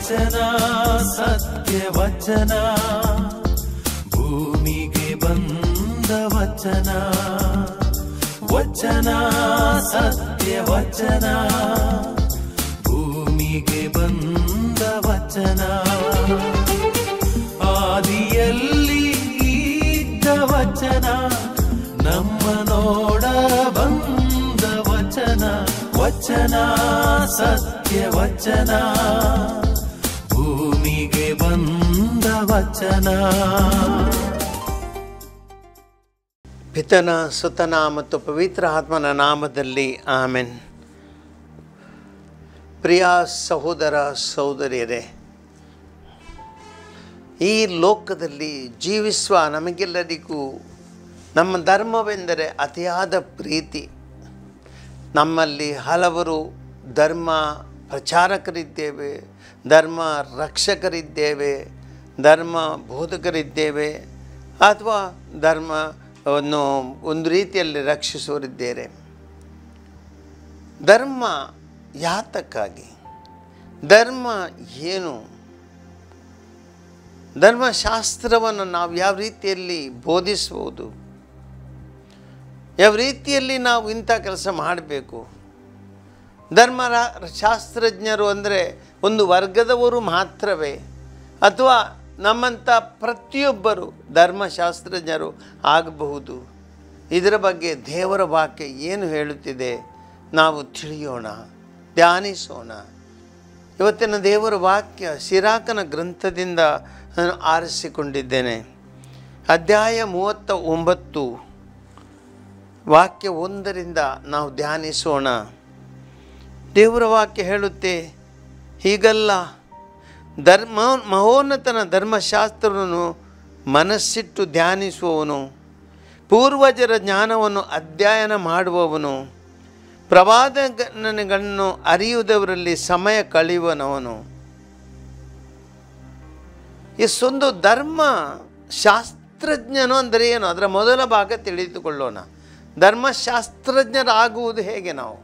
ವಚನ ಸತ್ಯ ವಚನ, ಭೂಮಿಗೆ ಬಂದ ವಚನ. ವಚನ ಸತ್ಯ ವಚನ, ಭೂಮಿಗೆ ಬಂದ ವಚನ. ಆದಿಯಲ್ಲಿ ಇದ್ದ ವಚನ, ನಮ್ಮ ನೋಡ ಬಂದ ವಚನ. ವಚನ ಸತ್ಯ ವಚನ, ಭೂಮಿಗೆ ಬಂದ ವಚನ. ಪಿತನ ಸುತನ ಮತ್ತು ಪವಿತ್ರ ಆತ್ಮನ ನಾಮದಲ್ಲಿ ಆಮೆನ್. ಪ್ರಿಯ ಸಹೋದರ ಸಹೋದರಿಯರೇ, ಈ ಲೋಕದಲ್ಲಿ ಜೀವಿಸುವ ನಮಗೆಲ್ಲರಿಗೂ ನಮ್ಮ ಧರ್ಮವೆಂದರೆ ಅತಿಯಾದ ಪ್ರೀತಿ. ನಮ್ಮಲ್ಲಿ ಹಲವರು ಧರ್ಮ ಪ್ರಚಾರಕರಿದ್ದೇವೆ, ಧರ್ಮ ರಕ್ಷಕರಿದ್ದೇವೆ, ಧರ್ಮ ಬೋಧಕರಿದ್ದೇವೆ, ಅಥವಾ ಧರ್ಮವನ್ನು ಒಂದು ರೀತಿಯಲ್ಲಿ ರಕ್ಷಿಸುವರಿದ್ದೇವೆ. ಧರ್ಮ ಯಾತಕ್ಕಾಗಿ? ಧರ್ಮ ಏನು? ಧರ್ಮಶಾಸ್ತ್ರವನ್ನು ನಾವು ಯಾವ ರೀತಿಯಲ್ಲಿ ಬೋಧಿಸ್ಬೋದು? ಯಾವ ರೀತಿಯಲ್ಲಿ ನಾವು ಇಂಥ ಕೆಲಸ ಮಾಡಬೇಕು? ಧರ್ಮಶಾಸ್ತ್ರಜ್ಞರು ಅಂದರೆ ಒಂದು ವರ್ಗದವರು ಮಾತ್ರವೇ, ಅಥವಾ ನಮ್ಮಂಥ ಪ್ರತಿಯೊಬ್ಬರು ಧರ್ಮಶಾಸ್ತ್ರಜ್ಞರು ಆಗಬಹುದು? ಇದರ ಬಗ್ಗೆ ದೇವರ ವಾಕ್ಯ ಏನು ಹೇಳುತ್ತಿದೆ ನಾವು ತಿಳಿಯೋಣ, ಧ್ಯಾನಿಸೋಣ. ಇವತ್ತಿನ ದೇವರ ವಾಕ್ಯ ಸಿರಾಕನ ಗ್ರಂಥದಿಂದ ನಾನು ಆರಿಸಿಕೊಂಡಿದ್ದೇನೆ. ಅಧ್ಯಾಯ 39 ವಾಕ್ಯ 1ರಿಂದ ನಾವು ಧ್ಯಾನಿಸೋಣ. ದೇವರ ವಾಕ್ಯ ಹೇಳುತ್ತೆ ಹೀಗಲ್ಲ, ಮಹೋನ್ನತನ ಧರ್ಮಶಾಸ್ತ್ರವನ್ನು ಮನಸ್ಸಿಟ್ಟು ಧ್ಯಾನಿಸುವವನು, ಪೂರ್ವಜರ ಜ್ಞಾನವನ್ನು ಅಧ್ಯಯನ ಮಾಡುವವನು, ಪ್ರವಾದನೆಗಳನ್ನು ಅರಿಯುವುದರಲ್ಲಿ ಸಮಯ ಕಳೆಯುವನವನು. ಇಷ್ಟೊಂದು ಧರ್ಮಶಾಸ್ತ್ರಜ್ಞನು ಅಂದರೆ ಏನು? ಅದರ ಮೊದಲ ಭಾಗ ತಿಳಿದುಕೊಳ್ಳೋಣ. ಧರ್ಮಶಾಸ್ತ್ರಜ್ಞರಾಗುವುದು ಹೇಗೆ? ನಾವು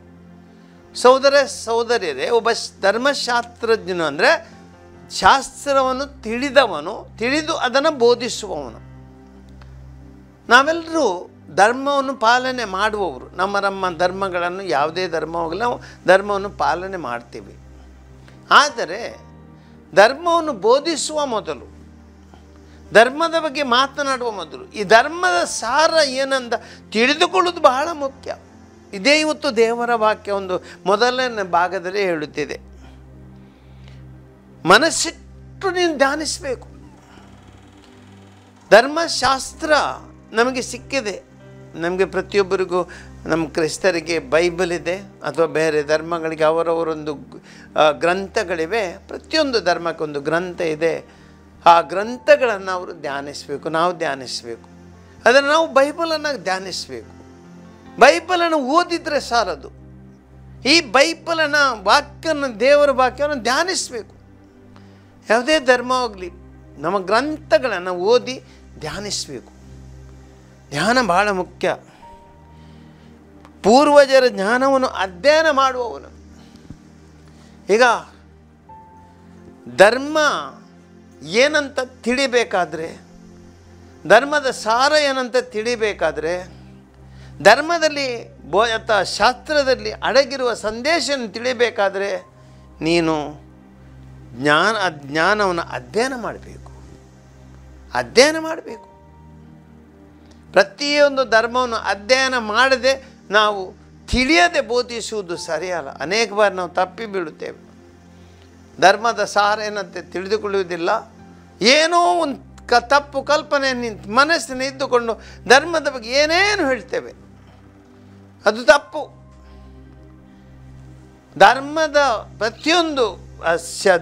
ಸಹೋದರ ಸಹೋದರಿಯರೇ, ಒಬ್ಬ ಧರ್ಮಶಾಸ್ತ್ರಜ್ಞನು ಅಂದರೆ ಶಾಸ್ತ್ರವನ್ನು ತಿಳಿದವನು, ತಿಳಿದು ಅದನ್ನು ಬೋಧಿಸುವವನು. ನಾವೆಲ್ಲರೂ ಧರ್ಮವನ್ನು ಪಾಲನೆ ಮಾಡುವವರು. ನಮ್ಮ ಧರ್ಮಗಳನ್ನು, ಯಾವುದೇ ಧರ್ಮವಾಗಲಿ ನಾವು ಧರ್ಮವನ್ನು ಪಾಲನೆ ಮಾಡ್ತೀವಿ. ಆದರೆ ಧರ್ಮವನ್ನು ಬೋಧಿಸುವ ಮೊದಲು, ಧರ್ಮದ ಬಗ್ಗೆ ಮಾತನಾಡುವ ಮೊದಲು ಈ ಧರ್ಮದ ಸಾರ ಏನಂದ ತಿಳಿದುಕೊಳ್ಳೋದು ಬಹಳ ಮುಖ್ಯ. ಇದೇ ಇವತ್ತು ದೇವರ ವಾಕ್ಯ ಒಂದು ಮೊದಲನೇ ಭಾಗದಲ್ಲಿ ಹೇಳುತ್ತಿದೆ. ಮನಸ್ಸಿಟ್ಟು ನೀನು ಧ್ಯಾನಿಸಬೇಕು. ಧರ್ಮಶಾಸ್ತ್ರ ನಮಗೆ ಸಿಕ್ಕಿದೆ. ನಮಗೆ ಪ್ರತಿಯೊಬ್ಬರಿಗೂ, ನಮ್ಮ ಕ್ರೈಸ್ತರಿಗೆ ಬೈಬಲ್ ಇದೆ, ಅಥವಾ ಬೇರೆ ಧರ್ಮಗಳಿಗೆ ಅವರವರೊಂದು ಗ್ರಂಥಗಳಿವೆ. ಪ್ರತಿಯೊಂದು ಧರ್ಮಕ್ಕೊಂದು ಗ್ರಂಥ ಇದೆ. ಆ ಗ್ರಂಥಗಳನ್ನು ಅವರು ಧ್ಯಾನಿಸಬೇಕು, ನಾವು ಧ್ಯಾನಿಸಬೇಕು. ಅದನ್ನು ನಾವು ಬೈಬಲನ್ನು ಧ್ಯಾನಿಸಬೇಕು. ಬೈಬಲನ್ನು ಓದಿದರೆ ಸಾಲದು. ಈ ಬೈಬಲನ್ನು ವಾಕ್ಯನ, ದೇವರ ವಾಕ್ಯವನ್ನು ಧ್ಯಾನಿಸಬೇಕು. ಯಾವುದೇ ಧರ್ಮವಾಗಲಿ ನಮ್ಮ ಗ್ರಂಥಗಳನ್ನು ಓದಿ ಧ್ಯಾನಿಸಬೇಕು. ಧ್ಯಾನ ಬಹಳ ಮುಖ್ಯ. ಪೂರ್ವಜರ ಜ್ಞಾನವನ್ನು ಅಧ್ಯಯನ ಮಾಡುವವನು. ಈಗ ಧರ್ಮ ಏನಂತ ತಿಳಿಬೇಕಾದ್ರೆ, ಧರ್ಮದ ಸಾರ ಏನಂತ ತಿಳಿಬೇಕಾದ್ರೆ, ಧರ್ಮದಲ್ಲಿ ಅಥವಾ ಶಾಸ್ತ್ರದಲ್ಲಿ ಅಡಗಿರುವ ಸಂದೇಶವನ್ನು ತಿಳಿಬೇಕಾದರೆ ನೀನು ಜ್ಞಾನವನ್ನು ಅಧ್ಯಯನ ಮಾಡಬೇಕು. ಪ್ರತಿಯೊಂದು ಧರ್ಮವನ್ನು ಅಧ್ಯಯನ ಮಾಡದೆ ನಾವು ತಿಳಿಯದೆ ಬೋಧಿಸುವುದು ಸರಿಯಲ್ಲ. ಅನೇಕ ಬಾರಿ ನಾವು ತಪ್ಪಿ ಬೀಳುತ್ತೇವೆ. ಧರ್ಮದ ಸಾರ ಏನಂತೆ ತಿಳಿದುಕೊಳ್ಳುವುದಿಲ್ಲ. ಏನೋ ಒಂದು ತಪ್ಪು ಕಲ್ಪನೆ ಮನಸ್ಸಿನ ಇದ್ದುಕೊಂಡು ಧರ್ಮದ ಬಗ್ಗೆ ಏನೇನು ಹೇಳ್ತೇವೆ, ಅದು ತಪ್ಪು. ಧರ್ಮದ ಪ್ರತಿಯೊಂದು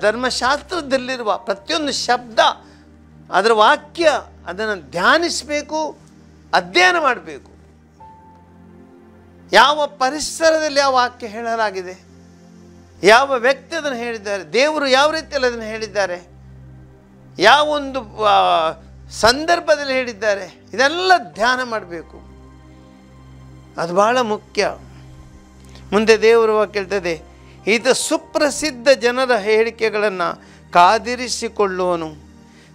ಧರ್ಮಶಾಸ್ತ್ರದಲ್ಲಿರುವ ಪ್ರತಿಯೊಂದು ಶಬ್ದ, ಅದರ ವಾಕ್ಯ, ಅದನ್ನು ಧ್ಯಾನಿಸಬೇಕು, ಅಧ್ಯಯನ ಮಾಡಬೇಕು. ಯಾವ ಪರಿಸರದಲ್ಲಿ ಯಾವ ವಾಕ್ಯ ಹೇಳಲಾಗಿದೆ, ಯಾವ ವ್ಯಕ್ತಿ ಅದನ್ನು ಹೇಳಿದ್ದಾರೆ, ದೇವರು ಯಾವ ರೀತಿಯಲ್ಲಿ ಅದನ್ನು ಹೇಳಿದ್ದಾರೆ, ಯಾವೊಂದು ಸಂದರ್ಭದಲ್ಲಿ ಹೇಳಿದ್ದಾರೆ, ಇದೆಲ್ಲ ಧ್ಯಾನ ಮಾಡಬೇಕು. ಅದು ಬಹಳ ಮುಖ್ಯ. ಮುಂದೆ ದೇವರು ವಾಕ್ಯ ಹೇಳ್ತದೆ, ಈತ ಸುಪ್ರಸಿದ್ಧ ಜನರ ಹೇಳಿಕೆಗಳನ್ನು ಕಾದಿರಿಸಿಕೊಳ್ಳುವನು,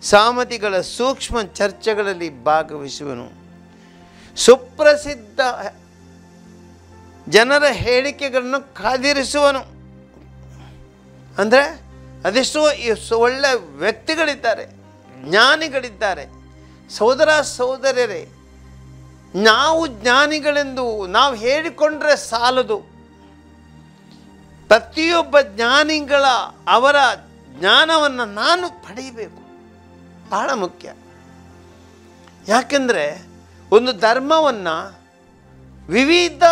ಸಾಮತಿಗಳ ಸೂಕ್ಷ್ಮ ಚರ್ಚೆಗಳಲ್ಲಿ ಭಾಗವಹಿಸುವನು. ಸುಪ್ರಸಿದ್ಧ ಜನರ ಹೇಳಿಕೆಗಳನ್ನು ಕಾದಿರಿಸುವನು ಅಂದರೆ ಅದೆಷ್ಟೋ ಒಳ್ಳೆ ವ್ಯಕ್ತಿಗಳಿದ್ದಾರೆ, ಜ್ಞಾನಿಗಳಿದ್ದಾರೆ. ಸಹೋದರ ಸಹೋದರರೇ, ನಾವು ಜ್ಞಾನಿಗಳೆಂದು ನಾವು ಹೇಳಿಕೊಂಡ್ರೆ ಸಾಲದು. ಪ್ರತಿಯೊಬ್ಬ ಜ್ಞಾನಿಗಳ ಅವರ ಜ್ಞಾನವನ್ನು ನಾನು ಪಡೆಯಬೇಕು, ಬಹಳ ಮುಖ್ಯ. ಯಾಕೆಂದರೆ ಒಂದು ಧರ್ಮವನ್ನು ವಿವಿಧ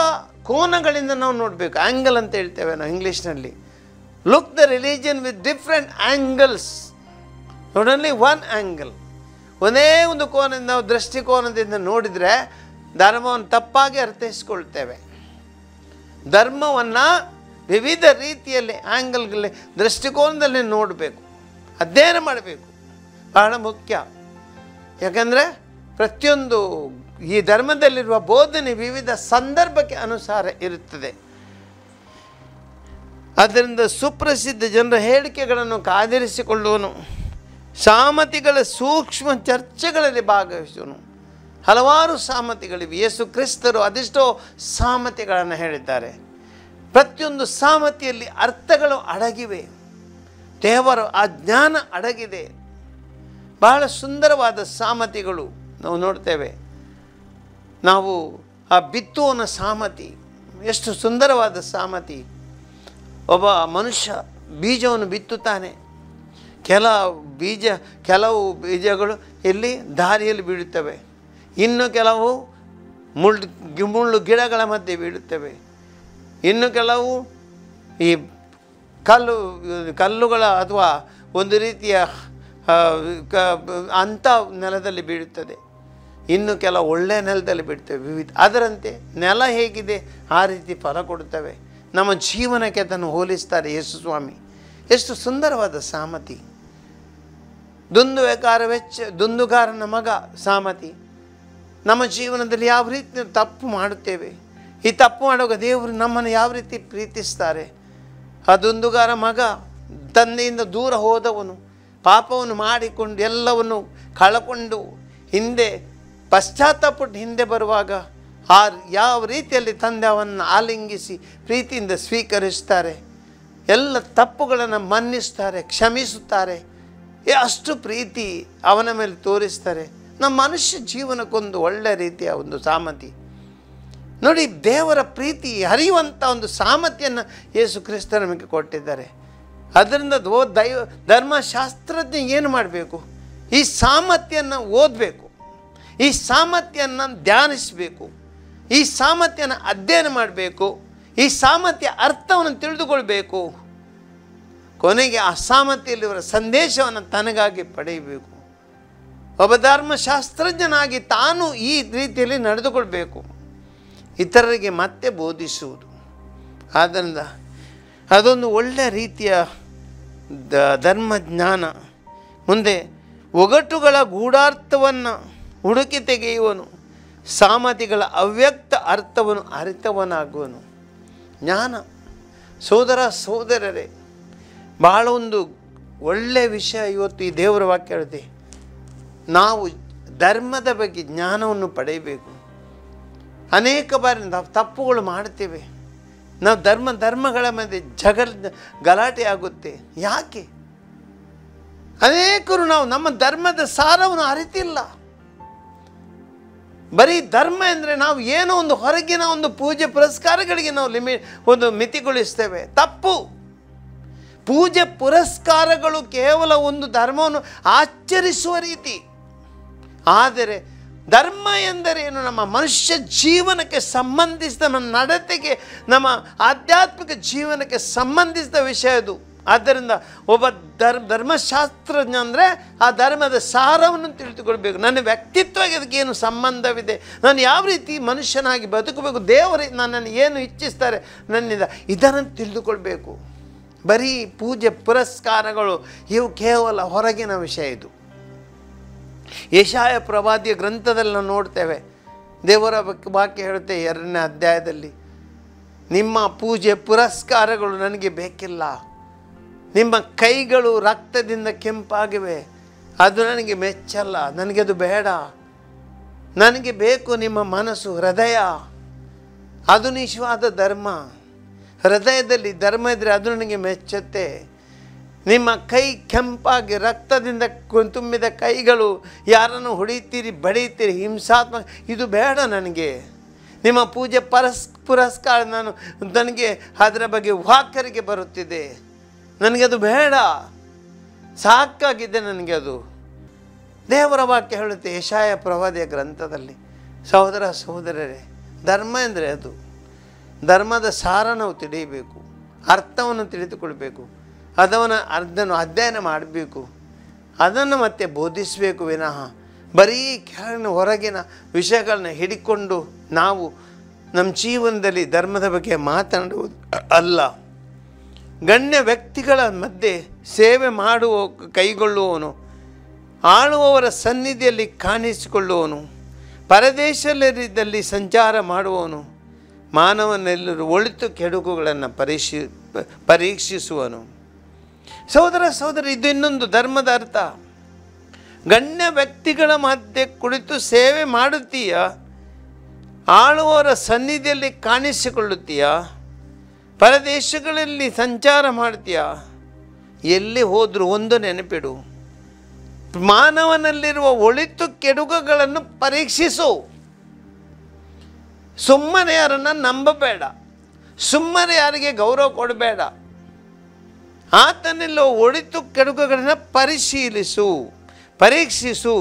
ಕೋನಗಳಿಂದ ನಾವು ನೋಡಬೇಕು. ಆ್ಯಂಗಲ್ ಅಂತ ಹೇಳ್ತೇವೆ ನಾವು ಇಂಗ್ಲೀಷ್ನಲ್ಲಿ. Look the religion with different angles, not only one angle. ಒಂದೇ ಒಂದು ಕೋನದಿಂದ ನಾವು ದೃಷ್ಟಿಕೋನದಿಂದ ನೋಡಿದರೆ ಧರ್ಮವನ್ನು ತಪ್ಪಾಗಿ ಅರ್ಥೈಸ್ಕೊಳ್ತೇವೆ. ಧರ್ಮವನ್ನು ವಿವಿಧ ರೀತಿಯಲ್ಲಿ ಆ್ಯಂಗಲ್ಗಳಲ್ಲಿ ದೃಷ್ಟಿಕೋನದಲ್ಲಿ ನೋಡಬೇಕು, ಅಧ್ಯಯನ ಮಾಡಬೇಕು, ಬಹಳ ಮುಖ್ಯ. ಯಾಕಂದರೆ ಪ್ರತಿಯೊಂದು ಈ ಧರ್ಮದಲ್ಲಿರುವ ಬೋಧನೆ ವಿವಿಧ ಸಂದರ್ಭಕ್ಕೆ ಅನುಸಾರ ಇರುತ್ತದೆ. ಆದ್ದರಿಂದ ಸುಪ್ರಸಿದ್ಧ ಜನರ ಹೇಳಿಕೆಗಳನ್ನು ಕಾದಿರಿಸಿಕೊಳ್ಳುವನು, ಸಾಮತಿಗಳ ಸೂಕ್ಷ್ಮ ಚರ್ಚೆಗಳಲ್ಲಿ ಭಾಗವಹಿಸುವನು. ಹಲವಾರು ಸಾಮತಿಗಳಿವೆ. ಯೇಸು ಕ್ರಿಸ್ತರು ಅದೆಷ್ಟೋ ಸಾಮತಿಗಳನ್ನು ಹೇಳಿದ್ದಾರೆ. ಪ್ರತಿಯೊಂದು ಸಾಮತಿಯಲ್ಲಿ ಅರ್ಥಗಳು ಅಡಗಿವೆ, ದೇವರ ಆ ಜ್ಞಾನ ಅಡಗಿದೆ. ಬಹಳ ಸುಂದರವಾದ ಸಾಮತಿಗಳು ನಾವು ನೋಡ್ತೇವೆ. ನಾವು ಆ ಬಿತ್ತುವನ ಸಾಮತಿ ಎಷ್ಟು ಸುಂದರವಾದ ಸಾಮತಿ. ಒಬ್ಬ ಮನುಷ್ಯ ಬೀಜವನ್ನು ಬಿತ್ತುತ್ತಾನೆ. ಕೆಲವು ಬೀಜಗಳು ಇಲ್ಲಿ ದಾರಿಯಲ್ಲಿ ಬೀಳುತ್ತವೆ, ಇನ್ನು ಕೆಲವು ಮುಳ್ಳು ಗಿಡಗಳ ಮಧ್ಯೆ ಬೀಳುತ್ತವೆ, ಇನ್ನು ಕೆಲವು ಈ ಕಲ್ಲುಗಳ ಅಥವಾ ಒಂದು ರೀತಿಯ ಅಂಥ ನೆಲದಲ್ಲಿ ಬೀಳುತ್ತದೆ, ಇನ್ನು ಕೆಲವು ಒಳ್ಳೆಯ ನೆಲದಲ್ಲಿ ಬಿಡ್ತೇವೆ. ವಿವಿಧ ಅದರಂತೆ ನೆಲ ಹೇಗಿದೆ ಆ ರೀತಿ ಫಲ ಕೊಡುತ್ತವೆ. ನಮ್ಮ ಜೀವನಕ್ಕೆ ಅದನ್ನು ಹೋಲಿಸ್ತಾರೆ ಯೇಸು ಸ್ವಾಮಿ. ಎಷ್ಟು ಸುಂದರವಾದ ಸಾಮತಿ. ದುಂದುಗಾರನ ಮಗ ಸಾಮತಿ. ನಮ್ಮ ಜೀವನದಲ್ಲಿ ಯಾವ ರೀತಿ ತಪ್ಪು ಮಾಡುತ್ತೇವೆ, ಈ ತಪ್ಪು ಮಾಡುವಾಗ ದೇವರು ನಮ್ಮನ್ನು ಯಾವ ರೀತಿ ಪ್ರೀತಿಸ್ತಾರೆ. ಆ ದುಂದುಗಾರ ಮಗ ತಂದೆಯಿಂದ ದೂರ ಹೋದವನು, ಪಾಪವನ್ನು ಮಾಡಿಕೊಂಡು ಎಲ್ಲವನ್ನು ಕಳಕೊಂಡು ಹಿಂದೆ ಪಶ್ಚಾತ್ತಾಪಟ್ಟು ಹಿಂದೆ ಬರುವಾಗ ಯಾವ ರೀತಿಯಲ್ಲಿ ತಂದೆ ಅವನ್ನು ಆಲಿಂಗಿಸಿ ಪ್ರೀತಿಯಿಂದ ಸ್ವೀಕರಿಸ್ತಾರೆ, ಎಲ್ಲ ತಪ್ಪುಗಳನ್ನು ಮನ್ನಿಸ್ತಾರೆ, ಕ್ಷಮಿಸುತ್ತಾರೆ. ಅಷ್ಟು ಪ್ರೀತಿ ಅವನ ಮೇಲೆ ತೋರಿಸ್ತಾರೆ. ನಮ್ಮ ಮನುಷ್ಯ ಜೀವನಕ್ಕೊಂದು ಒಳ್ಳೆಯ ರೀತಿಯ ಒಂದು ಸಾಮತಿ ನೋಡಿ. ದೇವರ ಪ್ರೀತಿ ಹರಿಯುವಂಥ ಒಂದು ಸಾಮರ್ಥ್ಯವನ್ನು ಯೇಸು ಕ್ರಿಸ್ತ ನಮಗೆ ಕೊಟ್ಟಿದ್ದಾರೆ. ಅದರಿಂದ ಧರ್ಮಶಾಸ್ತ್ರಜ್ಞ ಏನು ಮಾಡಬೇಕು? ಈ ಸಾಮರ್ಥ್ಯವನ್ನು ಓದಬೇಕು, ಈ ಸಾಮರ್ಥ್ಯವನ್ನು ಧ್ಯಾನಿಸಬೇಕು, ಈ ಸಾಮರ್ಥ್ಯನ ಅಧ್ಯಯನ ಮಾಡಬೇಕು, ಈ ಸಾಮರ್ಥ್ಯ ಅರ್ಥವನ್ನು ತಿಳಿದುಕೊಳ್ಬೇಕು. ಕೊನೆಗೆ ಆ ಸಾಮರ್ಥ್ಯದಲ್ಲಿವರ ಸಂದೇಶವನ್ನು ತನಗಾಗಿ ಪಡೆಯಬೇಕು. ಒಬ್ಬ ಧರ್ಮಶಾಸ್ತ್ರಜ್ಞನಾಗಿ ತಾನು ಈ ರೀತಿಯಲ್ಲಿ ನಡೆದುಕೊಳ್ಬೇಕು, ಇತರರಿಗೆ ಮತ್ತೆ ಬೋಧಿಸುವುದು. ಆದ್ದರಿಂದ ಅದೊಂದು ಒಳ್ಳೆಯ ರೀತಿಯ ಧರ್ಮಜ್ಞಾನ. ಮುಂದೆ ಒಗಟುಗಳ ಗೂಢಾರ್ಥವನ್ನು ಹುಡುಕಿ ತೆಗೆಯುವನು, ಸಾಮತಿಗಳ ಅವ್ಯಕ್ತ ಅರ್ಥವನ್ನು ಅರಿತವನಾಗುವನು. ಜ್ಞಾನ. ಸೋದರ ಸೋದರರೇ, ಬಹಳ ಒಂದು ಒಳ್ಳೆಯ ವಿಷಯ ಇವತ್ತು ಈ ದೇವರ ವಾಕ್ಯ ಹೇಳುತ್ತೆ. ನಾವು ಧರ್ಮದ ಬಗ್ಗೆ ಜ್ಞಾನವನ್ನು ಪಡೆಯಬೇಕು. ಅನೇಕ ಬಾರಿ ನಾವು ತಪ್ಪುಗಳು ಮಾಡ್ತೇವೆ. ನಾವು ಧರ್ಮಗಳ ಮಧ್ಯೆ ಗಲಾಟೆ ಆಗುತ್ತೆ. ಯಾಕೆ? ಅನೇಕರು ನಾವು ನಮ್ಮ ಧರ್ಮದ ಸಾರವನ್ನು ಅರಿತಿಲ್ಲ. ಬರೀ ಧರ್ಮ ಅಂದರೆ ನಾವು ಏನೋ ಒಂದು ಹೊರಗಿನ ಒಂದು ಪೂಜೆ ಪುರಸ್ಕಾರಗಳಿಗೆ ನಾವು ಒಂದು ಮಿತಿಗೊಳಿಸ್ತೇವೆ. ತಪ್ಪು. ಪೂಜೆ ಪುರಸ್ಕಾರಗಳು ಕೇವಲ ಒಂದು ಧರ್ಮವನ್ನು ಆಚರಿಸುವ ರೀತಿ. ಆದರೆ ಧರ್ಮ ಎಂದರೇನು? ನಮ್ಮ ಮನುಷ್ಯ ಜೀವನಕ್ಕೆ ಸಂಬಂಧಿಸಿದ, ನಮ್ಮ ನಡತೆಗೆ, ನಮ್ಮ ಆಧ್ಯಾತ್ಮಿಕ ಜೀವನಕ್ಕೆ ಸಂಬಂಧಿಸಿದ ವಿಷಯ ಅದು. ಆದ್ದರಿಂದ ಒಬ್ಬ ಧರ್ಮಶಾಸ್ತ್ರಜ್ಞ ಅಂದರೆ ಆ ಧರ್ಮದ ಸಾರವನ್ನು ತಿಳಿದುಕೊಳ್ಬೇಕು. ನನ್ನ ವ್ಯಕ್ತಿತ್ವಕ್ಕೆ ಅದಕ್ಕೇನು ಸಂಬಂಧವಿದೆ, ನಾನು ಯಾವ ರೀತಿ ಮನುಷ್ಯನಾಗಿ ಬದುಕಬೇಕು, ದೇವರು ನನ್ನನ್ನು ಏನು ಇಚ್ಛಿಸ್ತಾರೆ ನನ್ನಿಂದ, ಇದನ್ನು ತಿಳಿದುಕೊಳ್ಬೇಕು. ಬರೀ ಪೂಜೆ ಪುರಸ್ಕಾರಗಳು ಇವು ಕೇವಲ ಹೊರಗಿನ ವಿಷಯ. ಇದು ಯೆಶಾಯ ಪ್ರವಾದಿಯ ಗ್ರಂಥದಲ್ಲಿ ನಾವು ನೋಡ್ತೇವೆ. ದೇವರ ವಾಕ್ಯ ಹೇಳುತ್ತೆ 2ನೇ ಅಧ್ಯಾಯದಲ್ಲಿ, ನಿಮ್ಮ ಪೂಜೆ ಪುರಸ್ಕಾರಗಳು ನನಗೆ ಬೇಕಿಲ್ಲ. ನಿಮ್ಮ ಕೈಗಳು ರಕ್ತದಿಂದ ಕೆಂಪಾಗಿವೆ, ಅದು ನನಗೆ ಮೆಚ್ಚಲ್ಲ, ನನಗೆ ಅದು ಬೇಡ. ನನಗೆ ಬೇಕು ನಿಮ್ಮ ಮನಸ್ಸು, ಹೃದಯ. ಅದು ನಿಜವಾದ ಧರ್ಮ. ಹೃದಯದಲ್ಲಿ ಧರ್ಮ ಇದ್ದರೆ ಅದು ನನಗೆ ಮೆಚ್ಚುತ್ತೆ. ನಿಮ್ಮ ಕೈ ಕೆಂಪಾಗಿ ರಕ್ತದಿಂದ ತುಂಬಿದ ಕೈಗಳು, ಯಾರನ್ನು ಹೊಡಿತೀರಿ, ಬಡೀತೀರಿ, ಹಿಂಸಾತ್ಮಕ, ಇದು ಬೇಡ ನನಗೆ. ನಿಮ್ಮ ಪೂಜೆ ಪುರಸ್ಕಾರ ನನಗೆ ಅದರ ಬಗ್ಗೆ ವಾಕರಿಗೆ ಬರುತ್ತಿದೆ, ನನಗದು ಬೇಡ, ಸಾಕಾಗಿದೆ ನನಗೆ ಅದು. ದೇವರ ವಾಕ್ಯ ಹೇಳುತ್ತೆ ಯೆಶಾಯ ಪ್ರವಾದಿಯ ಗ್ರಂಥದಲ್ಲಿ. ಸಹೋದರ ಸಹೋದರರೇ, ಧರ್ಮ ಅಂದರೆ ಅದು. ಧರ್ಮದ ಸಾರ ನಾವು ತಿಳಿಯಬೇಕು, ಅರ್ಥವನ್ನು ತಿಳಿದುಕೊಳ್ಬೇಕು, ಅದನ್ನು ಅಧ್ಯಯನ ಮಾಡಬೇಕು, ಅದನ್ನು ಮತ್ತೆ ಬೋಧಿಸಬೇಕು ವಿನಃ ಬರೀ ಕೆಳಗಿನ ಹೊರಗಿನ ವಿಷಯಗಳನ್ನ ಹಿಡಿಕೊಂಡು ನಾವು ನಮ್ಮ ಜೀವನದಲ್ಲಿ ಧರ್ಮದ ಬಗ್ಗೆ ಮಾತನಾಡುವುದು ಅಲ್ಲ. ಗಣ್ಯ ವ್ಯಕ್ತಿಗಳ ಮಧ್ಯೆ ಸೇವೆ ಮಾಡುವ ಕೈಗೊಳ್ಳುವವನು, ಆಳುವವರ ಸನ್ನಿಧಿಯಲ್ಲಿ ಕಾಣಿಸಿಕೊಳ್ಳುವವನು, ಪರದೇಶದಲ್ಲಿ ಸಂಚಾರ ಮಾಡುವವನು, ಮಾನವನೆಲ್ಲರೂ ಒಳಿತು ಕೆಡುಕುಗಳನ್ನು ಪರೀಕ್ಷಿಸುವನು. ಸಹೋದರ ಸಹೋದರಿ, ಇದು ಇನ್ನೊಂದು ಧರ್ಮದ ಅರ್ಥ. ಗಣ್ಯ ವ್ಯಕ್ತಿಗಳ ಮಧ್ಯೆ ಕುಳಿತು ಸೇವೆ ಮಾಡುತ್ತೀಯ, ಆಳುವವರ ಸನ್ನಿಧಿಯಲ್ಲಿ ಕಾಣಿಸಿಕೊಳ್ಳುತ್ತೀಯ, ಪರದೇಶಗಳಲ್ಲಿ ಸಂಚಾರ ಮಾಡ್ತೀಯ. ಎಲ್ಲಿ ಹೋದರೂ ಒಂದು ನೆನಪಿಡು, ಮಾನವನಲ್ಲಿರುವ ಒಳಿತು ಕೆಡುಕುಗಳನ್ನು ಪರೀಕ್ಷಿಸು. ಸುಮ್ಮನೆ ಯಾರನ್ನು ನಂಬಬೇಡ, ಸುಮ್ಮನೆ ಯಾರಿಗೆ ಗೌರವ ಕೊಡಬೇಡ. ಆತನೆಲ್ಲೋ ಒಳಿತು ಕೆಡುಕುಗಳನ್ನು ಪರೀಕ್ಷಿಸು.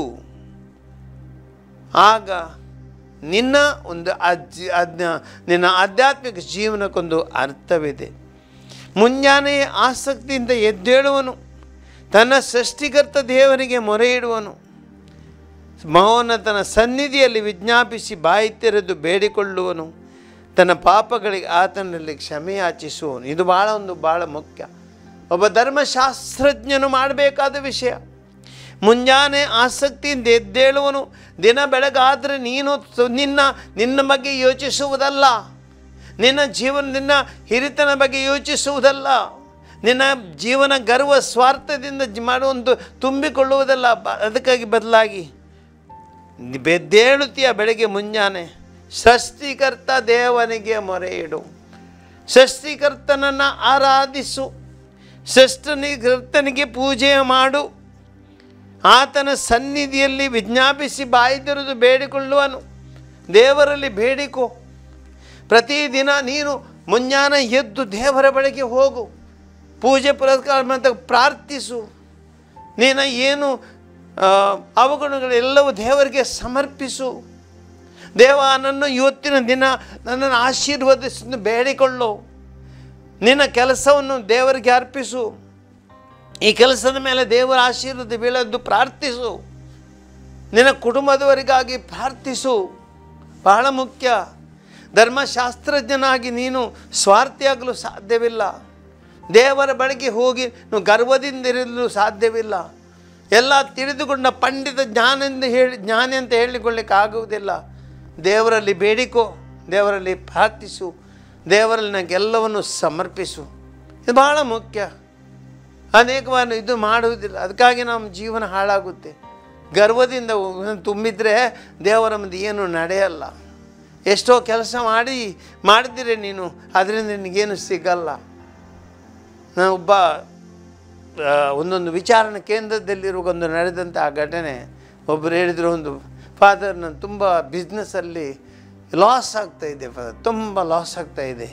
ಆಗ ನಿನ್ನ ಆಧ್ಯಾತ್ಮಿಕ ಜೀವನಕ್ಕೊಂದು ಅರ್ಥವಿದೆ. ಮುಂಜಾನೆ ಆಸಕ್ತಿಯಿಂದ ಎದ್ದೇಳುವನು, ತನ್ನ ಸೃಷ್ಟಿಕರ್ತ ದೇವರಿಗೆ ಮೊರೆ ಇಡುವನು, ಮಹೋನ್ನತನ ಸನ್ನಿಧಿಯಲ್ಲಿ ವಿಜ್ಞಾಪಿಸಿ ಬಾಯಿ ತೆರೆದು ಬೇಡಿಕೊಳ್ಳುವನು, ತನ್ನ ಪಾಪಗಳಿಗೆ ಆತನಲ್ಲಿ ಕ್ಷಮೆಯಾಚಿಸುವನು. ಇದು ಭಾಳ ಮುಖ್ಯ. ಒಬ್ಬ ಧರ್ಮಶಾಸ್ತ್ರಜ್ಞನು ಮಾಡಬೇಕಾದ ವಿಷಯ. ಮುಂಜಾನೆ ಆಸಕ್ತಿಯಿಂದ ಎದ್ದೇಳುವನು. ದಿನ ಬೆಳಗಾದರೆ ನೀನು ನಿನ್ನ ಬಗ್ಗೆ ಯೋಚಿಸುವುದಲ್ಲ, ನಿನ್ನ ಹಿರಿತನ ಬಗ್ಗೆ ಯೋಚಿಸುವುದಲ್ಲ, ನಿನ್ನ ಜೀವನ ಗರ್ವ ಸ್ವಾರ್ಥದಿಂದ ಮಾಡುವಂಥ ತುಂಬಿಕೊಳ್ಳುವುದಲ್ಲ. ಅದಕ್ಕಾಗಿ ಬದಲಾಗಿ ಎದ್ದೇಳುತ್ತೀಯ ಬೆಳಗ್ಗೆ ಮುಂಜಾನೆ, ಸೃಷ್ಟಿಕರ್ತ ದೇವನಿಗೆ ಮೊರೆ ಇಡು, ಸೃಷ್ಟಿಕರ್ತನನ್ನು ಆರಾಧಿಸು, ಸೃಷ್ಟಿಕರ್ತನಿಗೆ ಪೂಜೆ ಮಾಡು. ಆತನ ಸನ್ನಿಧಿಯಲ್ಲಿ ವಿಜ್ಞಾಪಿಸಿ ಬಾಯಿ ತೆರೆದು ಬೇಡಿಕೊಳ್ಳುವನು. ದೇವರಲ್ಲಿ ಬೇಡಿಕೋ. ಪ್ರತಿದಿನ ನೀನು ಮುಂಜಾನೆ ಎದ್ದು ದೇವರ ಬಳಿಗೆ ಹೋಗು, ಪೂಜೆ ಪುರಸ್ಕಾರ ಮತ್ತು ಪ್ರಾರ್ಥಿಸು. ನೀನು ಏನು ಅವಗುಣಗಳೆಲ್ಲವೂ ದೇವರಿಗೆ ಸಮರ್ಪಿಸು. ದೇವ, ಇವತ್ತಿನ ದಿನ ನನ್ನನ್ನು ಆಶೀರ್ವದಿಸಿ ಬೇಡಿಕೊಳ್ಳು. ನಿನ್ನ ಕೆಲಸವನ್ನು ದೇವರಿಗೆ ಅರ್ಪಿಸು. ಈ ಕೆಲಸದ ಮೇಲೆ ದೇವರ ಆಶೀರ್ವಾದ ಬೀಳದ್ದು ಪ್ರಾರ್ಥಿಸು. ನಿನ್ನ ಕುಟುಂಬದವರಿಗಾಗಿ ಪ್ರಾರ್ಥಿಸು. ಬಹಳ ಮುಖ್ಯ. ಧರ್ಮಶಾಸ್ತ್ರಜ್ಞನಾಗಿ ನೀನು ಸ್ವಾರ್ಥಿಯಾಗಲು ಸಾಧ್ಯವಿಲ್ಲ. ದೇವರ ಬಳಿಗೆ ಹೋಗಿ ನೀವು ಗರ್ವದಿಂದಿರಲು ಸಾಧ್ಯವಿಲ್ಲ. ಎಲ್ಲ ತಿಳಿದುಕೊಂಡ ಪಂಡಿತ ಜ್ಞಾನಿ ಅಂತ ಹೇಳಿಕೊಳ್ಳಿಕ್ಕಾಗುವುದಿಲ್ಲ. ದೇವರಲ್ಲಿ ಬೇಡಿಕೋ, ದೇವರಲ್ಲಿ ಪ್ರಾರ್ಥಿಸು, ದೇವರಲ್ಲಿ ನನಗೆಲ್ಲವನ್ನು ಸಮರ್ಪಿಸು. ಇದು ಬಹಳ ಮುಖ್ಯ. ಅನೇಕವಾರು ಇದು ಮಾಡುವುದಿಲ್ಲ, ಅದಕ್ಕಾಗಿ ನಮ್ಮ ಜೀವನ ಹಾಳಾಗುತ್ತೆ. ಗರ್ವದಿಂದ ತುಂಬಿದರೆ ದೇವರ ಮುಂದೆ ಏನು ನಡೆಯಲ್ಲ. ಎಷ್ಟೋ ಕೆಲಸ ಮಾಡಿದ್ದೀರಿ ನೀನು, ಅದರಿಂದ ನಿನಗೇನು ಸಿಗಲ್ಲ. ನಾನು ಒಂದೊಂದು ವಿಚಾರಣೆ ಕೇಂದ್ರದಲ್ಲಿರುವ ನಡೆದಂಥ ಆ ಘಟನೆ, ಒಬ್ಬರು ಹೇಳಿದರು, ಒಂದು ಫಾದರ್, ನಾನು ತುಂಬ ಬಿಸ್ನೆಸ್ಸಲ್ಲಿ ಲಾಸ್ ಆಗ್ತಾಯಿದೆ ಫಾದರ್, ತುಂಬ ಲಾಸ್ ಆಗ್ತಾಯಿದೆ.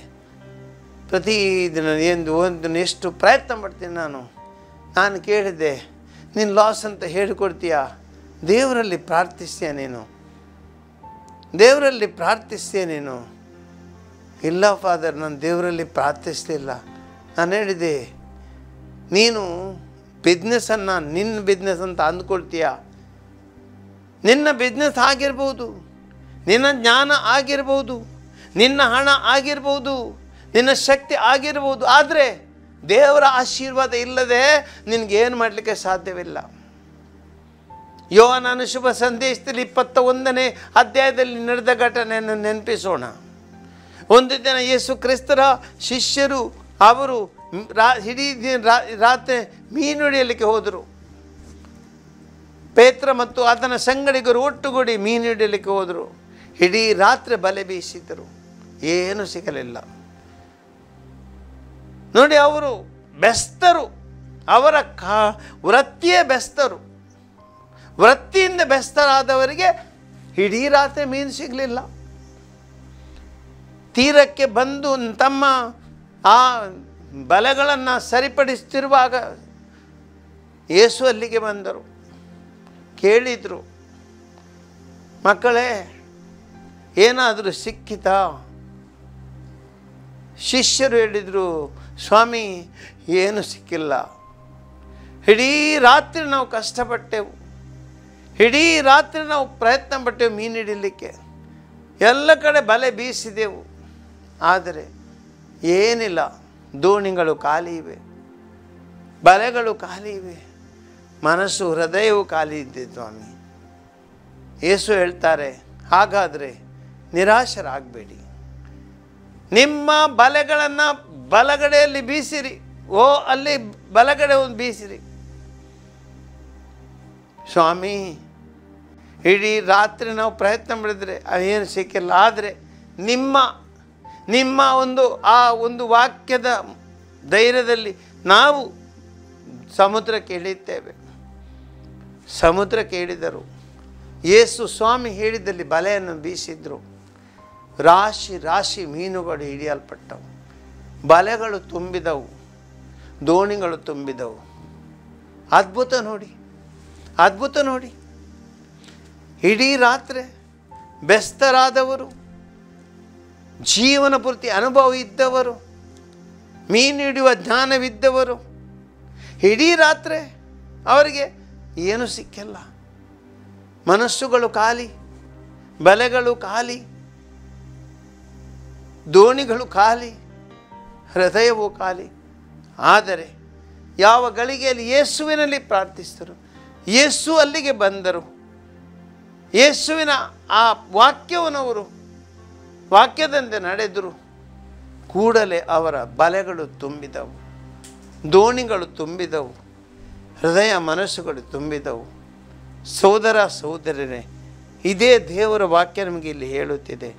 ಪ್ರತಿದಿನ ಎಷ್ಟು ಪ್ರಯತ್ನ ಪಡ್ತೀನಿ ನಾನು ಕೇಳಿದ್ದೆ, ನೀನು ಲಾಸ್ ಅಂತ ಹೇಳಿಕೊಡ್ತೀಯಾ? ದೇವರಲ್ಲಿ ಪ್ರಾರ್ಥಿಸ್ತೀಯ ನೀನು? ದೇವರಲ್ಲಿ ಪ್ರಾರ್ಥಿಸ್ತೀಯ ನೀನು? ಇಲ್ಲ ಫಾದರ್, ನಾನು ದೇವರಲ್ಲಿ ಪ್ರಾರ್ಥಿಸಲಿಲ್ಲ. ನಾನು ಹೇಳಿದೆ, ನೀನು ಬಿಸ್ನೆಸ್ಸನ್ನು ನಿನ್ನ ಬಿಸ್ನೆಸ್ ಅಂತ ಅಂದ್ಕೊಳ್ತೀಯ. ನಿನ್ನ ಬಿಸ್ನೆಸ್ ಆಗಿರ್ಬೋದು, ನಿನ್ನ ಜ್ಞಾನ ಆಗಿರ್ಬೋದು, ನಿನ್ನ ಹಣ ಆಗಿರ್ಬೋದು, ನಿನ್ನ ಶಕ್ತಿ ಆಗಿರ್ಬೋದು. ಆದರೆ ದೇವರ ಆಶೀರ್ವಾದ ಇಲ್ಲದೆ ನಿನಗೇನು ಮಾಡಲಿಕ್ಕೆ ಸಾಧ್ಯವಿಲ್ಲ. ಯೋಹಾನನ ಶುಭ ಸಂದೇಶದಲ್ಲಿ 21ನೇ ಅಧ್ಯಾಯದಲ್ಲಿ ನಡೆದ ಘಟನೆಯನ್ನು ನೆನಪಿಸೋಣ. ಒಂದು ದಿನ ಯೇಸು ಕ್ರಿಸ್ತರ ಶಿಷ್ಯರು ಅವರು ಇಡೀ ದಿನ ರಾತ್ರಿ ಮೀನು ಹಿಡಿಯಲಿಕ್ಕೆ ಹೋದರು. ಪೇತ್ರ ಮತ್ತು ಆತನ ಸಂಗಡಿಗರು ಒಟ್ಟುಗೂಡಿ ಮೀನು ಹಿಡಿಯಲಿಕ್ಕೆ ಹೋದರು. ಇಡೀ ರಾತ್ರಿ ಬಲೆ ಬೀಸಿದರು, ಏನೂ ಸಿಗಲಿಲ್ಲ. ನೋಡಿ, ಅವರು ಬೆಸ್ತರು, ಅವರ ವೃತ್ತಿಯೇ ಬೆಸ್ತರು. ವೃತ್ತಿಯಿಂದ ಬೆಸ್ತರಾದವರಿಗೆ ಇಡೀ ರಾತ್ರಿ ಮೀನು ಸಿಗಲಿಲ್ಲ. ತೀರಕ್ಕೆ ಬಂದು ತಮ್ಮ ಆ ಬಲೆಗಳನ್ನು ಸರಿಪಡಿಸುತ್ತಿರುವಾಗ ಯೇಸು ಅಲ್ಲಿಗೆ ಬಂದರು. ಕೇಳಿದರು, ಮಕ್ಕಳೇ ಏನಾದರೂ ಸಿಕ್ಕಿತಾ? ಶಿಷ್ಯರು ಹೇಳಿದರು, ಸ್ವಾಮಿ ಏನು ಸಿಕ್ಕಿಲ್ಲ. ಇಡೀ ರಾತ್ರಿ ನಾವು ಕಷ್ಟಪಟ್ಟೆವು, ಇಡೀ ರಾತ್ರಿ ನಾವು ಪ್ರಯತ್ನ ಪಟ್ಟೆವು ಮೀನು ಹಿಡಿಯಲಿಕ್ಕೆ, ಎಲ್ಲ ಕಡೆ ಬಲೆ ಬೀಸಿದೆವು, ಆದರೆ ಏನಿಲ್ಲ. ದೋಣಿಗಳು ಖಾಲಿ ಇವೆ, ಬಲೆಗಳು ಖಾಲಿ ಇವೆ, ಮನಸ್ಸು ಹೃದಯವು ಖಾಲಿ ಇದ್ದೆ ಸ್ವಾಮಿ. ಯೇಸು ಹೇಳ್ತಾರೆ, ಹಾಗಾದರೆ ನಿರಾಶರಾಗಬೇಡಿ, ನಿಮ್ಮ ಬಲೆಗಳನ್ನು ಬಲಗಡೆಯಲ್ಲಿ ಬೀಸಿರಿ. ಅಲ್ಲಿ ಬಲಗಡೆ ಒಂದು ಬೀಸಿರಿ. ಸ್ವಾಮಿ ಇಡೀ ರಾತ್ರಿ ನಾವು ಪ್ರಯತ್ನ ಮಾಡಿದರೆ ಅದೇನು ಸಿಕ್ಕಿಲ್ಲ, ಆದರೆ ನಿಮ್ಮ ಒಂದು ವಾಕ್ಯದ ಧೈರ್ಯದಲ್ಲಿ ನಾವು ಸಮುದ್ರಕ್ಕೆ ಇಳಿಯುತ್ತೇವೆ. ಸಮುದ್ರಕ್ಕೆ ಇಳಿದರು. ಯೇಸು ಸ್ವಾಮಿ ಹೇಳಿದಲ್ಲಿ ಬಲೆಯನ್ನು ಬೀಸಿದ್ರು. ರಾಶಿ ರಾಶಿ ಮೀನುಗಳು ಹಿಡಿಯಲ್ಪಟ್ಟವು, ಬಲೆಗಳು ತುಂಬಿದವು, ದೋಣಿಗಳು ತುಂಬಿದವು. ಅದ್ಭುತ ನೋಡಿ, ಅದ್ಭುತ ನೋಡಿ. ಇಡೀ ರಾತ್ರಿ ಬೆಸ್ತರಾದವರು, ಜೀವನ ಪೂರ್ತಿ ಅನುಭವ ಇದ್ದವರು, ಮೀನು ಹಿಡಿಯುವ ಜ್ಞಾನವಿದ್ದವರು, ಇಡೀ ರಾತ್ರಿ ಅವರಿಗೆ ಏನೂ ಸಿಕ್ಕಿಲ್ಲ. ಮನಸ್ಸುಗಳು ಖಾಲಿ, ಬಲೆಗಳು ಖಾಲಿ, ದೋಣಿಗಳು ಖಾಲಿ, ಹೃದಯವು ಖಾಲಿ. ಆದರೆ ಯಾವ ಗಳಿಗೆಯಲ್ಲಿ ಯೇಸುವಿನಲ್ಲಿ ಪ್ರಾರ್ಥಿಸಿದರು, ಯೇಸು ಅಲ್ಲಿಗೆ ಬಂದರು. ಯೇಸುವಿನ ಆ ವಾಕ್ಯವನ್ನವರು ವಾಕ್ಯದಂತೆ ನಡೆದರು. ಕೂಡಲೇ ಅವರ ಬಲೆಗಳು ತುಂಬಿದವು, ದೋಣಿಗಳು ತುಂಬಿದವು, ಹೃದಯ ಮನಸ್ಸುಗಳು ತುಂಬಿದವು. ಸೋದರ ಸಹೋದರರೇ, ಇದೇ ದೇವರ ವಾಕ್ಯ ನಮಗೆ ಇಲ್ಲಿ ಹೇಳುತ್ತಿದೆ.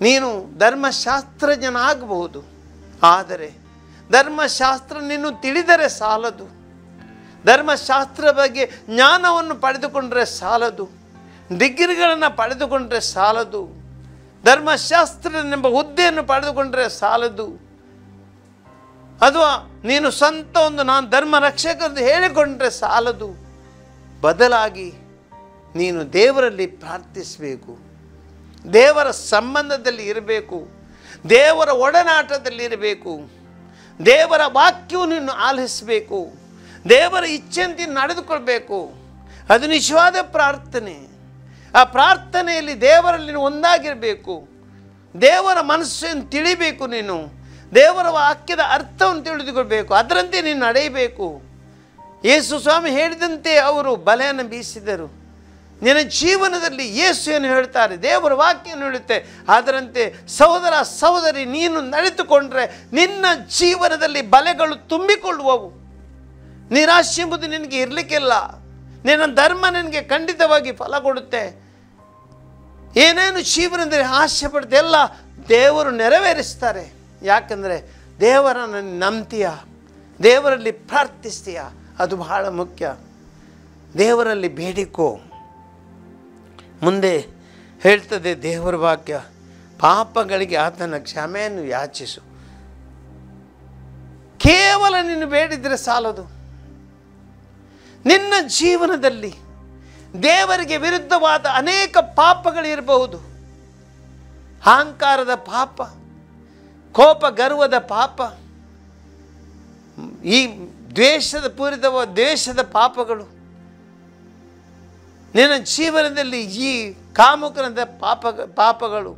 ನೀನು ಧರ್ಮಶಾಸ್ತ್ರಜ್ಞನಾಗಬಹುದು, ಆದರೆ ಧರ್ಮಶಾಸ್ತ್ರ ನೀನು ತಿಳಿದರೆ ಸಾಲದು. ಧರ್ಮಶಾಸ್ತ್ರ ಬಗ್ಗೆ ಜ್ಞಾನವನ್ನು ಪಡೆದುಕೊಂಡ್ರೆ ಸಾಲದು, ಡಿಗ್ರಿಗಳನ್ನು ಪಡೆದುಕೊಂಡ್ರೆ ಸಾಲದು, ಧರ್ಮಶಾಸ್ತ್ರನೆಂಬ ಹುದ್ದೆಯನ್ನು ಪಡೆದುಕೊಂಡ್ರೆ ಸಾಲದು. ಅಥವಾ ನೀನು ಸ್ವಂತ ನಾನು ಧರ್ಮ ರಕ್ಷಕಂದು ಹೇಳಿಕೊಂಡ್ರೆ ಸಾಲದು. ಬದಲಾಗಿ ನೀನು ದೇವರಲ್ಲಿ ಪ್ರಾರ್ಥಿಸಬೇಕು, ದೇವರ ಸಂಬಂಧದಲ್ಲಿ ಇರಬೇಕು, ದೇವರ ಒಡನಾಟದಲ್ಲಿರಬೇಕು, ದೇವರ ವಾಕ್ಯವನ್ನು ನೀನು ಆಲಿಸಬೇಕು, ದೇವರ ಇಚ್ಛೆಯಂತೆ ನಡೆದುಕೊಳ್ಬೇಕು. ಅದು ನಿಜವಾದ ಪ್ರಾರ್ಥನೆ. ಆ ಪ್ರಾರ್ಥನೆಯಲ್ಲಿ ದೇವರಲ್ಲಿ ನೀನು ಒಂದಾಗಿರಬೇಕು, ದೇವರ ಮನಸ್ಸನ್ನು ತಿಳಿಬೇಕು, ನೀನು ದೇವರ ವಾಕ್ಯದ ಅರ್ಥವನ್ನು ತಿಳಿದುಕೊಳ್ಬೇಕು, ಅದರಂತೆ ನೀನು ನಡೆಯಬೇಕು. ಯೇಸು ಸ್ವಾಮಿ ಹೇಳಿದಂತೆ ಅವರು ಬಲೆಯನ್ನು ಬೀಸಿದರು. ನಿನ್ನ ಜೀವನದಲ್ಲಿ ಯೇಸು ಏನು ಹೇಳ್ತಾರೆ, ದೇವರ ವಾಕ್ಯವನ್ನು ಹೇಳುತ್ತೆ, ಅದರಂತೆ ಸಹೋದರ ಸಹೋದರಿ ನೀನು ನಡೆದುಕೊಂಡ್ರೆ ನಿನ್ನ ಜೀವನದಲ್ಲಿ ಬಲೆಗಳು ತುಂಬಿಕೊಳ್ಳುವವು. ನಿರಾಶೆ ಎಂಬುದು ನಿನಗೆ ಇರಲಿಕ್ಕಿಲ್ಲ. ನಿನ್ನ ಧರ್ಮ ನಿನಗೆ ಖಂಡಿತವಾಗಿ ಫಲ ಕೊಡುತ್ತೆ. ಏನೇನು ಜೀವನದಲ್ಲಿ ಆಸೆ ಪಡುತ್ತೆ ಎಲ್ಲ ದೇವರು ನೆರವೇರಿಸ್ತಾರೆ. ಯಾಕಂದರೆ ದೇವರನ್ನು ನಂಬ್ತೀಯ, ದೇವರಲ್ಲಿ ಪ್ರಾರ್ಥಿಸ್ತೀಯ, ಅದು ಬಹಳ ಮುಖ್ಯ. ದೇವರಲ್ಲಿ ಬೇಡಿಕೋ. ಮುಂದೆ ಹೇಳ್ತದೆ ದೇವರ ವಾಕ್ಯ, ಪಾಪಗಳಿಗೆ ಆತನ ಕ್ಷಮೆಯನ್ನು ಯಾಚಿಸು. ಕೇವಲ ನೀನು ಬೇಡಿದರೆ ಸಾಲದು. ನಿನ್ನ ಜೀವನದಲ್ಲಿ ದೇವರಿಗೆ ವಿರುದ್ಧವಾದ ಅನೇಕ ಪಾಪಗಳಿರಬಹುದು. ಅಹಂಕಾರದ ಪಾಪ, ಕೋಪ ಗರ್ವದ ಪಾಪ, ಈ ದ್ವೇಷದ ಪಾಪಗಳು ನಿನ್ನ ಜೀವನದಲ್ಲಿ, ಈ ಕಾಮುಕರದ ಪಾಪಗಳು,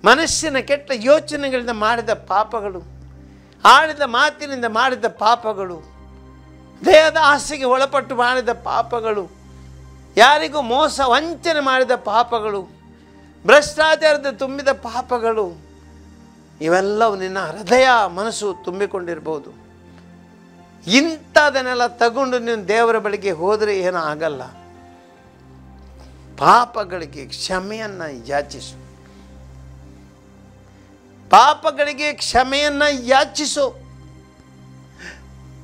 ಮನಸ್ಸಿನ ಕೆಟ್ಟ ಯೋಚನೆಗಳಿಂದ ಮಾಡಿದ ಪಾಪಗಳು, ಆಡಿದ ಮಾತಿನಿಂದ ಮಾಡಿದ ಪಾಪಗಳು, ದೇಹದ ಆಸೆಗೆ ಒಳಪಟ್ಟು ಮಾಡಿದ ಪಾಪಗಳು, ಯಾರಿಗೂ ಮೋಸ ವಂಚನೆ ಮಾಡಿದ ಪಾಪಗಳು, ಭ್ರಷ್ಟಾಚಾರದ ತುಂಬಿದ ಪಾಪಗಳು ಇವೆಲ್ಲವೂ ನಿನ್ನ ಹೃದಯ ಮನಸ್ಸು ತುಂಬಿಕೊಂಡಿರ್ಬೋದು. ಇಂಥದನ್ನೆಲ್ಲ ತಗೊಂಡು ನೀನು ದೇವರ ಬಳಿಗೆ ಹೋದರೆ ಏನೂ ಆಗಲ್ಲ. ಪಾಪಗಳಿಗೆ ಕ್ಷಮೆಯನ್ನು ಯಾಚಿಸು. ಪಾಪಗಳಿಗೆ ಕ್ಷಮೆಯನ್ನು ಯಾಚಿಸು.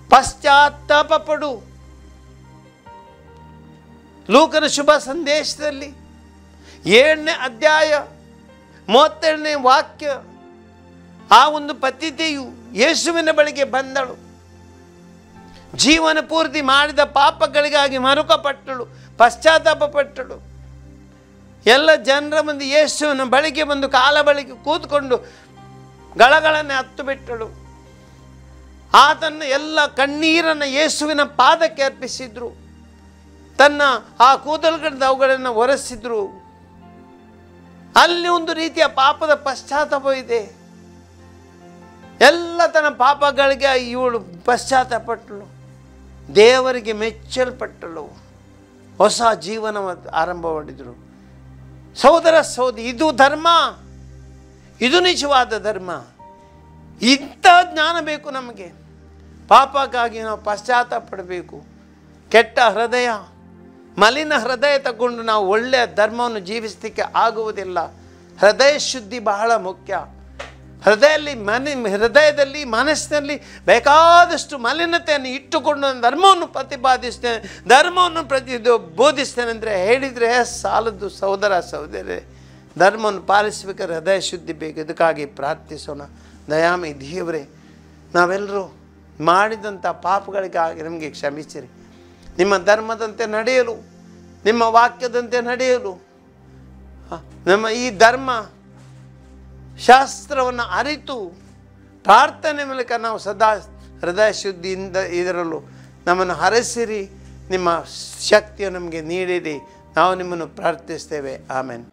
ಪಶ್ಚಾತ್ತಾಪ ಪಡು. ಲೂಕನ ಶುಭ ಸಂದೇಶದಲ್ಲಿ 7ನೇ ಅಧ್ಯಾಯ 37ನೇ ವಾಕ್ಯ, ಆ ಒಂದು ಪತಿತೆಯು ಯೇಸುವಿನ ಬಳಿಗೆ ಬಂದಳು. ಜೀವನ ಪೂರ್ತಿ ಮಾಡಿದ ಪಾಪಗಳಿಗಾಗಿ ಮರುಕಪಟ್ಟಳು, ಪಶ್ಚಾತ್ತಾಪ ಪಟ್ಟಳು. ಎಲ್ಲ ಜನರ ಮುಂದೆ ಯೇಸುವಿನ ಬಳಿಗೆ ಬಂದು ಕಾಲ ಬಳಿಗೆ ಕೂತ್ಕೊಂಡು ಗಳಗಳನ್ನೇ ಹತ್ತು ಬಿಟ್ಟಳು. ಆತನ ಎಲ್ಲ ಕಣ್ಣೀರನ್ನು ಯೇಸುವಿನ ಪಾದಕ್ಕೆ ಅರ್ಪಿಸಿದ್ರು. ತನ್ನ ಆ ಕೂದಲುಗಳಿಂದ ಅವುಗಳನ್ನು ಒರೆಸಿದ್ರು. ಅಲ್ಲಿ ಒಂದು ರೀತಿಯ ಪಾಪದ ಪಶ್ಚಾತ್ತಾಪ ಇದೆ. ಎಲ್ಲ ತನ್ನ ಪಾಪಗಳಿಗೆ ಇವಳು ಪಶ್ಚಾತ್ತಾಪಟ್ಟಳು, ದೇವರಿಗೆ ಮೆಚ್ಚಲ್ಪಟ್ಟಳು, ಹೊಸ ಜೀವನ ಆರಂಭ ಮಾಡಿದರು. ಸಹೋದರ ಸಹೋದರಿ, ಇದು ಧರ್ಮ, ಇದು ನಿಜವಾದ ಧರ್ಮ. ಇಂಥ ಜ್ಞಾನ ಬೇಕು ನಮಗೆ. ಪಾಪಕ್ಕಾಗಿ ನಾವು ಪಶ್ಚಾತ್ತಾಪ ಪಡಬೇಕು. ಕೆಟ್ಟ ಹೃದಯ, ಮಲಿನ ಹೃದಯ ತಗೊಂಡು ನಾವು ಒಳ್ಳೆಯ ಧರ್ಮವನ್ನು ಜೀವಿಸಲಿಕ್ಕೆ ಆಗುವುದಿಲ್ಲ. ಹೃದಯ ಶುದ್ಧಿ ಬಹಳ ಮುಖ್ಯ. ಹೃದಯದಲ್ಲಿ ಮನಸ್ಸಿನಲ್ಲಿ ಬೇಕಾದಷ್ಟು ಮಲಿನತೆಯನ್ನು ಇಟ್ಟುಕೊಂಡು ಧರ್ಮವನ್ನು ಪ್ರತಿಪಾದಿಸ್ತೇನೆ, ಧರ್ಮವನ್ನು ಬೋಧಿಸ್ತೇನೆ ಅಂದರೆ ಹೇಳಿದರೆ ಸಾಲದು. ಸಹೋದರ ಸಹೋದರಿ, ಧರ್ಮವನ್ನು ಪಾಲಿಸಬೇಕಾದ್ರೆ ಹೃದಯ ಶುದ್ಧಿ ಬೇಕು. ಇದಕ್ಕಾಗಿ ಪ್ರಾರ್ಥಿಸೋಣ. ದಯಾಮಿ ದೇವರೇ, ನಾವೆಲ್ಲರೂ ಮಾಡಿದಂಥ ಪಾಪಗಳಿಗಾಗಿ ನಮಗೆ ಕ್ಷಮಿಸಿರಿ. ನಿಮ್ಮ ಧರ್ಮದಂತೆ ನಡೆಯಲು, ನಿಮ್ಮ ವಾಕ್ಯದಂತೆ ನಡೆಯಲು, ನಮ್ಮ ಈ ಧರ್ಮ ಶಾಸ್ತ್ರವನ್ನು ಅರಿತು ಪ್ರಾರ್ಥನೆ ಮೂಲಕ ನಾವು ಸದಾ ಹೃದಯ ಶುದ್ಧಿಯಿಂದ ಇದರಲ್ಲೂ ನಮ್ಮನ್ನು ಹರಸಿರಿ. ನಿಮ್ಮ ಶಕ್ತಿಯನ್ನು ನಮಗೆ ನೀಡಿರಿ. ನಾವು ನಿಮ್ಮನ್ನು ಪ್ರಾರ್ಥಿಸ್ತೇವೆ. ಆಮೆನ್.